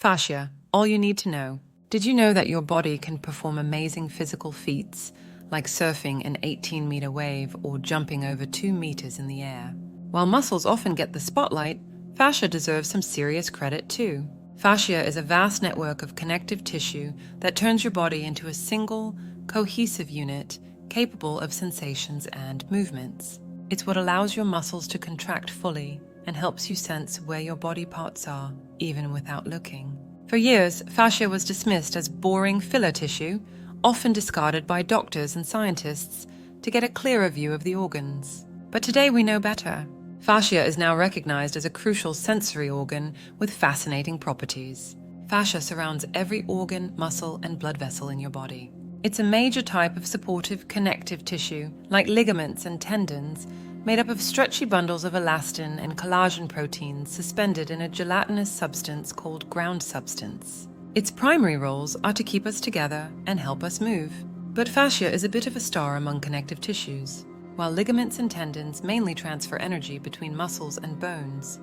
Fascia, all you need to know. Did you know that your body can perform amazing physical feats, like surfing an 18-meter wave or jumping over 2 meters in the air? While muscles often get the spotlight, fascia deserves some serious credit too. Fascia is a vast network of connective tissue that turns your body into a single, cohesive unit capable of sensations and movements. It's what allows your muscles to contract fully and helps you sense where your body parts are, even without looking. For years, fascia was dismissed as boring filler tissue, often discarded by doctors and scientists to get a clearer view of the organs. But today we know better. Fascia is now recognized as a crucial sensory organ with fascinating properties. Fascia surrounds every organ, muscle, and blood vessel in your body. It's a major type of supportive connective tissue, like ligaments and tendons, made up of stretchy bundles of elastin and collagen proteins suspended in a gelatinous substance called ground substance. Its primary roles are to keep us together and help us move. But fascia is a bit of a star among connective tissues. While ligaments and tendons mainly transfer energy between muscles and bones,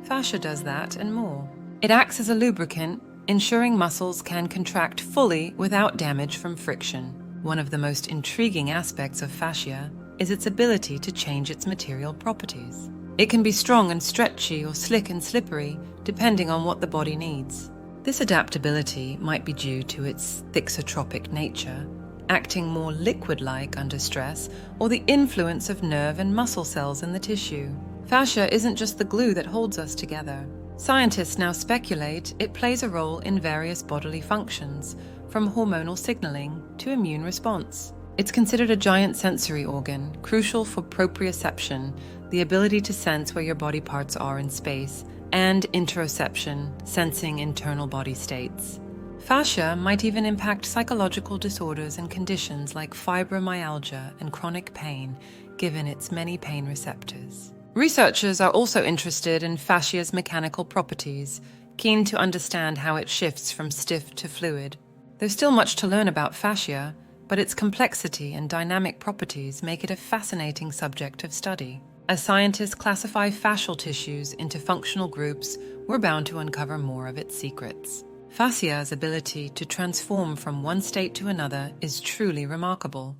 fascia does that and more. It acts as a lubricant, ensuring muscles can contract fully without damage from friction. One of the most intriguing aspects of fascia is its ability to change its material properties. It can be strong and stretchy or slick and slippery, depending on what the body needs. This adaptability might be due to its thixotropic nature, acting more liquid-like under stress, or the influence of nerve and muscle cells in the tissue. Fascia isn't just the glue that holds us together. Scientists now speculate it plays a role in various bodily functions, from hormonal signaling to immune response. It's considered a giant sensory organ, crucial for proprioception, the ability to sense where your body parts are in space, and interoception, sensing internal body states. Fascia might even impact psychological disorders and conditions like fibromyalgia and chronic pain, given its many pain receptors. Researchers are also interested in fascia's mechanical properties, keen to understand how it shifts from stiff to fluid. There's still much to learn about fascia, but its complexity and dynamic properties make it a fascinating subject of study. As scientists classify fascial tissues into functional groups, we're bound to uncover more of its secrets. Fascia's ability to transform from one state to another is truly remarkable.